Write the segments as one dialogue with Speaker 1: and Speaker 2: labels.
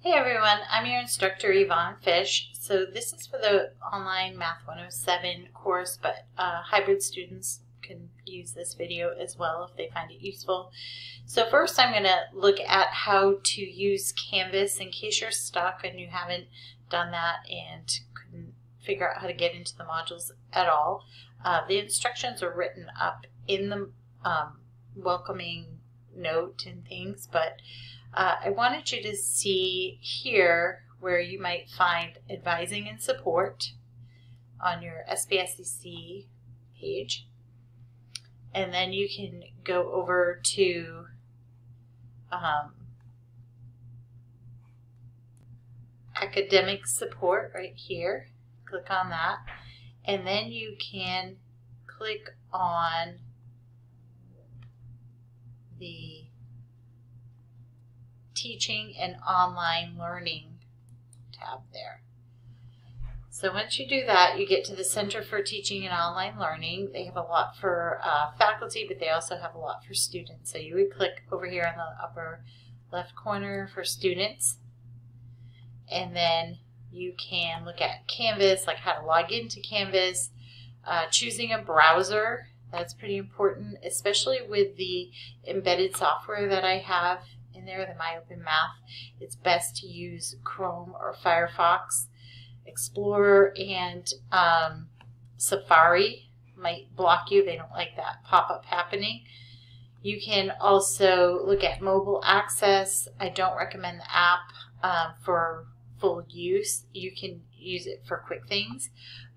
Speaker 1: Hey everyone, I'm your instructor Yvonne Fish. So this is for the online Math 107 course, but hybrid students can use this video as well if they find it useful. So first I'm going to look at how to use Canvas in case you're stuck and you haven't done that and couldn't figure out how to get into the modules at all. The instructions are written up in the welcoming note and things, but I wanted you to see here where you might find advising and support on your SBSEC page. And then you can go over to academic support right here. Click on that. And then you can click on the Teaching and Online Learning tab there. So once you do that, you get to the Center for Teaching and Online Learning. They have a lot for faculty, but they also have a lot for students. So you would click over here in the upper left corner for students, and then you can look at Canvas, like how to log into Canvas, choosing a browser. That's pretty important, especially with the embedded software that I have in there, the MyOpenMath. It's best to use Chrome or Firefox. Explorer and Safari might block you. They don't like that pop-up happening. You can also look at mobile access. I don't recommend the app for full use. You can use it for quick things,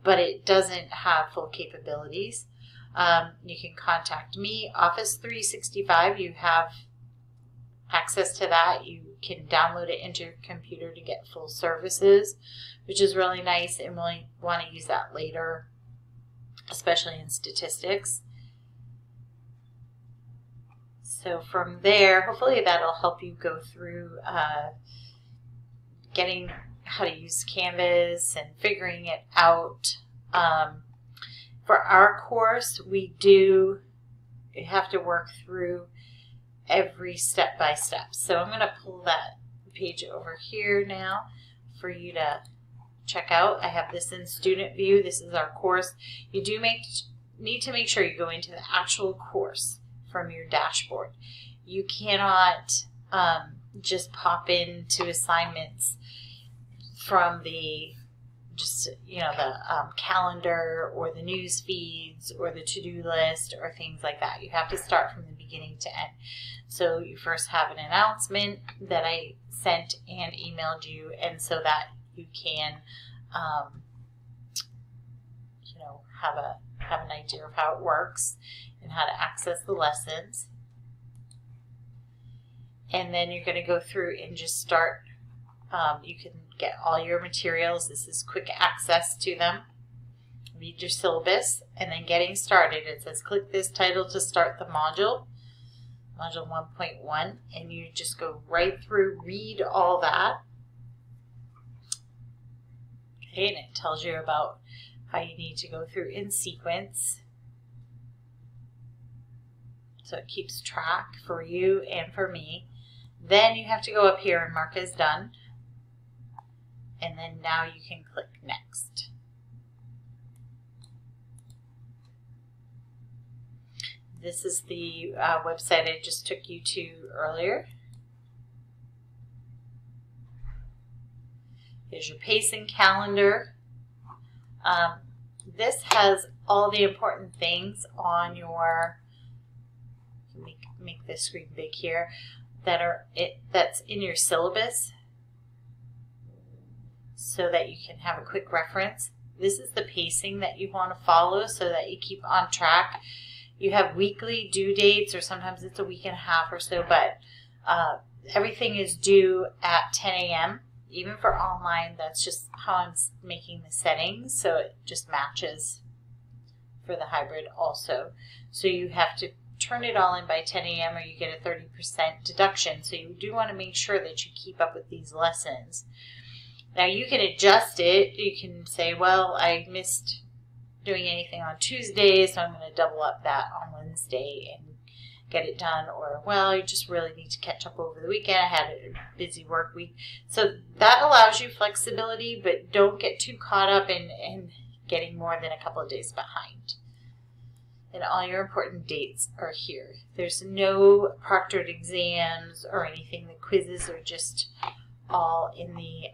Speaker 1: but it doesn't have full capabilities. You can contact me. Office 365, you have access to that. You can download it into your computer to get full services, which is really nice, and we'll want to use that later, especially in statistics. So from there, hopefully that'll help you go through getting how to use Canvas and figuring it out. For our course, we have to work through every step by step. So I'm going to pull that page over here now for you to check out. I have this in student view. This is our course. You do need to make sure you go into the actual course from your dashboard. You cannot just pop into assignments from the calendar or the news feeds or the to-do list or things like that. You have to start from the beginning to end. So you first have an announcement that I sent and emailed you, and so that you can have an idea of how it works and how to access the lessons. And then you're going to go through and just start. You can get all your materials. This is quick access to them. Read your syllabus, and then getting started. It says click this title to start the module 1.1, and you just go right through, read all that. Okay, and it tells you about how you need to go through in sequence. So it keeps track for you and for me. Then you have to go up here and mark as done. And then now you can click next. This is the website I just took you to earlier. Here's your pacing calendar. This has all the important things on your, make this screen big here, that's in your syllabus, so that you can have a quick reference. This is the pacing that you want to follow so that you keep on track. You have weekly due dates, or sometimes it's a week and a half or so, but everything is due at 10 a.m. Even for online, that's just how I'm making the settings, so it just matches for the hybrid also. So you have to turn it all in by 10 a.m. or you get a 30% deduction. So you do want to make sure that you keep up with these lessons. Now you can adjust it. You can say, well, I missed doing anything on Tuesday, so I'm going to double up that on Wednesday and get it done, or, well, you just really need to catch up over the weekend. I had a busy work week. So that allows you flexibility, but don't get too caught up in getting more than a couple of days behind. And all your important dates are here. There's no proctored exams or anything. The quizzes are just all in the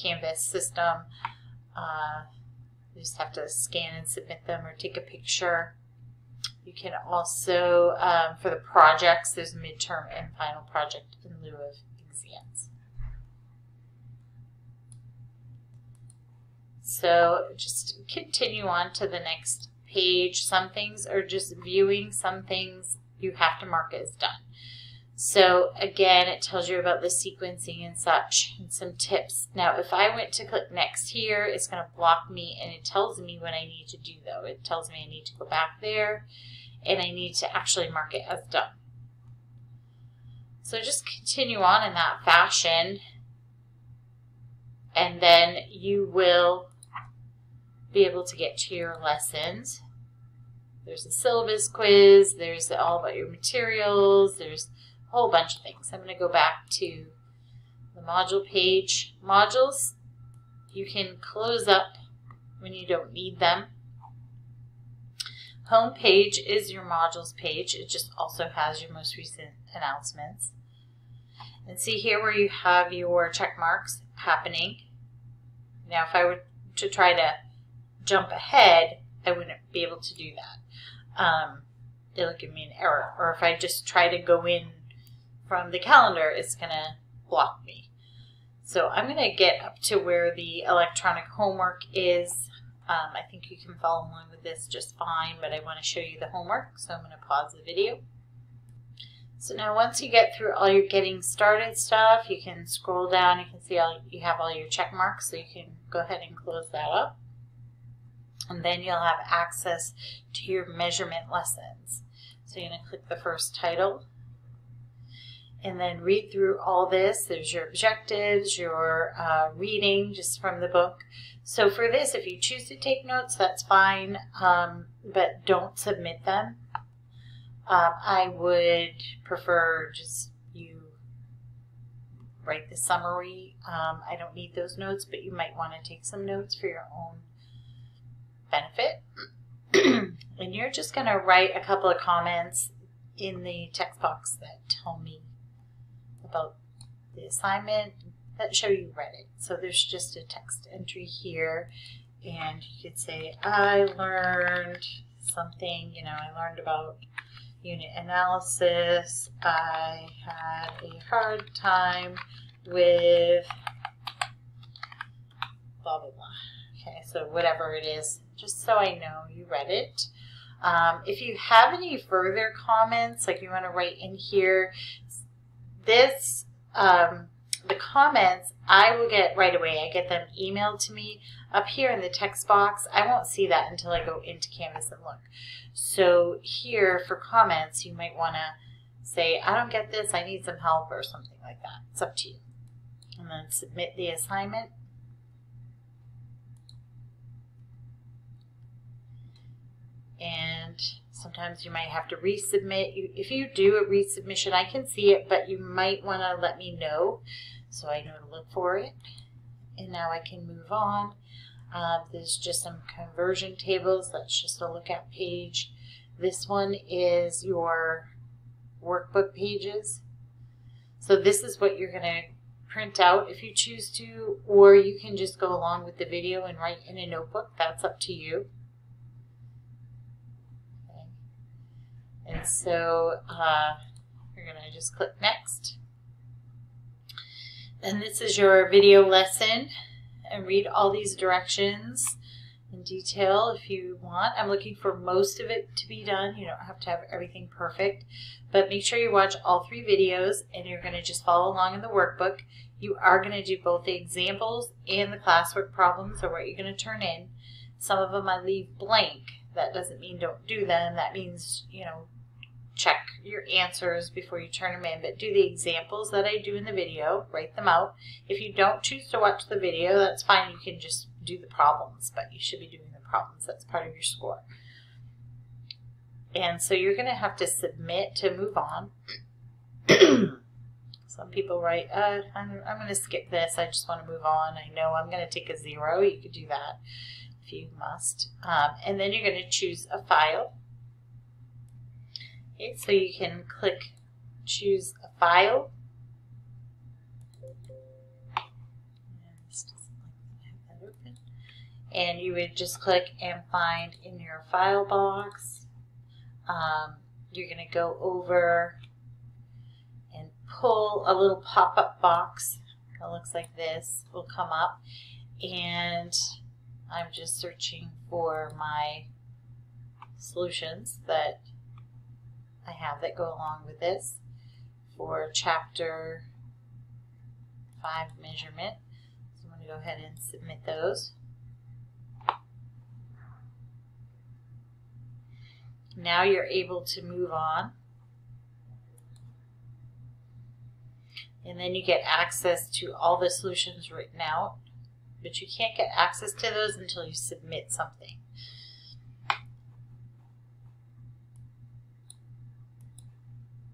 Speaker 1: Canvas system. You just have to scan and submit them or take a picture. You can also, for the projects, there's a midterm and final project in lieu of exams. So just continue on to the next page. Some things are just viewing, some things you have to mark as done. So again, it tells you about the sequencing and such, and some tips. Now, if I went to click next here, it's going to block me, and it tells me what I need to do, though. It tells me I need to go back there, and I need to actually mark it as done. So just continue on in that fashion, and then you will be able to get to your lessons. There's a syllabus quiz, there's all about your materials, there's a whole bunch of things. I'm going to go back to the module page. Modules, you can close up when you don't need them. Home page is your modules page. It just also has your most recent announcements. And see here where you have your check marks happening. Now, if I were to try to jump ahead, I wouldn't be able to do that. It'll give me an error. Or if I just try to go in from the calendar, it's going to block me. So I'm going to get up to where the electronic homework is. I think you can follow along with this just fine, but I want to show you the homework, so I'm going to pause the video. So now once you get through all your getting started stuff, you can scroll down, you can see you have all your check marks, so you can go ahead and close that up. And then you'll have access to your measurement lessons. So you're going to click the first title and then read through all this. There's your objectives, your reading just from the book. So for this, if you choose to take notes, that's fine, but don't submit them. I would prefer just you write the summary. I don't need those notes, but you might want to take some notes for your own benefit. And you're just going to write a couple of comments in the text box that tell me about the assignment that show you read it. So there's just a text entry here, and you could say, I learned something, I learned about unit analysis. I had a hard time with blah, blah, blah. Okay, so whatever it is, just so I know you read it. If you have any further comments, like you want to write in here, this, the comments I will get right away. I get them emailed to me up here in the text box. I won't see that until I go into Canvas and look. So here for comments, you might want to say, I don't get this, I need some help, or something like that. It's up to you. And then submit the assignment. And sometimes you might have to resubmit. If you do a resubmission, I can see it, but you might want to let me know so I know to look for it. And now I can move on. There's just some conversion tables. That's just a look at page. This one is your workbook pages. So this is what you're going to print out if you choose to, or you can just go along with the video and write in a notebook. That's up to you. And so you're going to just click next. And this is your video lesson, and read all these directions in detail if you want. I'm looking for most of it to be done. You don't have to have everything perfect, but make sure you watch all 3 videos, and you're going to just follow along in the workbook. You are going to do both the examples and the classwork problems, or what you're going to turn in. Some of them I leave blank. That doesn't mean don't do them. That means, check your answers before you turn them in, but do the examples that I do in the video, write them out. If you don't choose to watch the video, that's fine. You can just do the problems, but you should be doing the problems. That's part of your score. And so you're going to have to submit to move on. Some people write, I'm going to skip this. I just want to move on. I know I'm going to take a 0. You could do that if you must. And then you're going to choose a file. Okay, so you can click choose a file. And you would just click and find in your file box. You're going to go over and pull a little pop-up box. It looks like this will come up. And I'm just searching for my solutions that I have that go along with this for Chapter 5 measurement. So I'm going to go ahead and submit those. Now you're able to move on. And then you get access to all the solutions written out, but you can't get access to those until you submit something.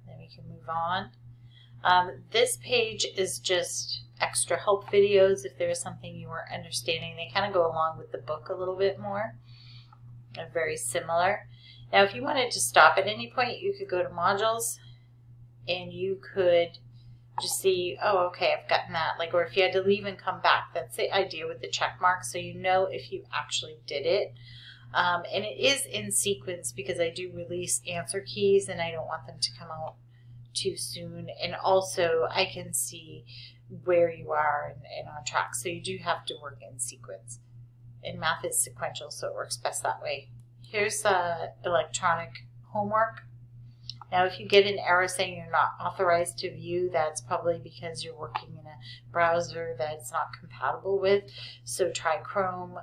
Speaker 1: Then we can move on. This page is just extra help videos if there is something you weren't understanding. They kind of go along with the book a little bit more. They're very similar. Now, if you wanted to stop at any point, you could go to modules and you could just see, oh, okay, I've gotten that. Like, or if you had to leave and come back, that's the idea with the check mark, so you know if you actually did it. And it is in sequence because I do release answer keys and I don't want them to come out too soon. And also I can see where you are and on track. So you do have to work in sequence. And math is sequential, so it works best that way. Here's electronic homework. Now, if you get an error saying you're not authorized to view, that's probably because you're working in a browser that it's not compatible with. So try Chrome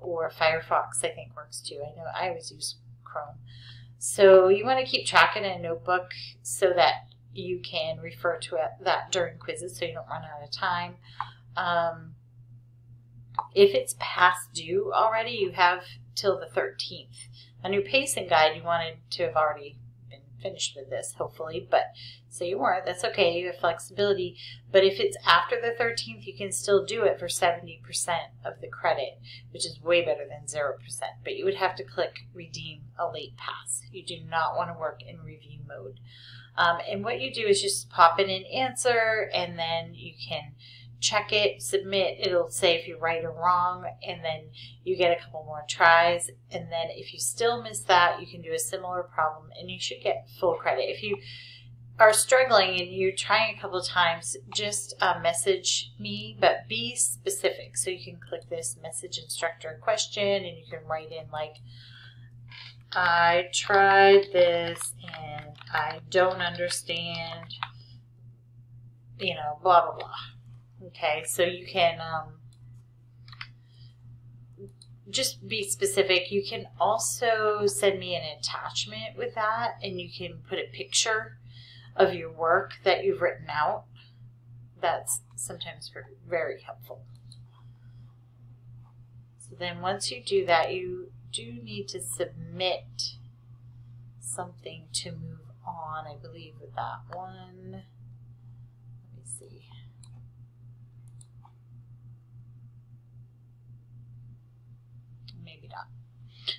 Speaker 1: or Firefox, I think works too. I know I always use Chrome. So you want to keep track in a notebook so that you can refer to that during quizzes so you don't run out of time. If it's past due already, you have till the 13th. On your pacing guide, you wanted to have already been finished with this, hopefully, but so you weren't. That's okay. You have flexibility. But if it's after the 13th, you can still do it for 70% of the credit, which is way better than 0%. But you would have to click redeem a late pass. You do not want to work in review mode. And what you do is just pop in an answer, and then you can check it, submit. It'll say if you're right or wrong, and then you get a couple more tries. And then if you still miss that, you can do a similar problem, and you should get full credit. If you are struggling and you're trying a couple of times, just message me, but be specific. So you can click this message instructor question, and you can write in like, I tried this and I don't understand, you know, blah, blah, blah. Okay, so you can just be specific. You can also send me an attachment with that, and you can put a picture of your work that you've written out. That's sometimes very helpful. So then once you do that, you do need to submit something to move on, I believe, with that one. Let me see. Maybe not.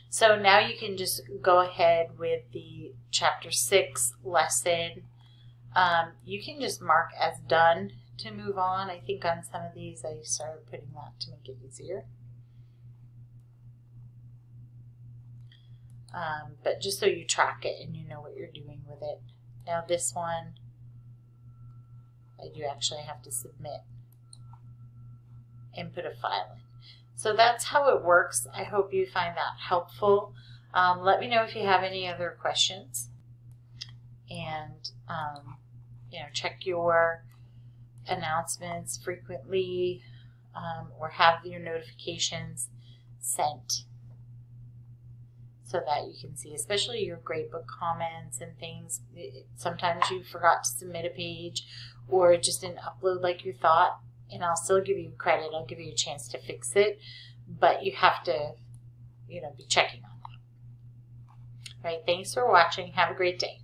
Speaker 1: So now you can just go ahead with the Chapter 6 lesson. You can just mark as done to move on. I think on some of these I started putting that to make it easier. But just so you track it and you know what you're doing with it. Now this one, I do actually have to submit and put a file in. So that's how it works. I hope you find that helpful. Let me know if you have any other questions. And, you know, check your announcements frequently or have your notifications sent so that you can see, especially your gradebook comments and things. Sometimes you forgot to submit a page or just didn't upload like you thought, and I'll still give you credit. I'll give you a chance to fix it, but you have to, you know, be checking on that. All right, thanks for watching. Have a great day.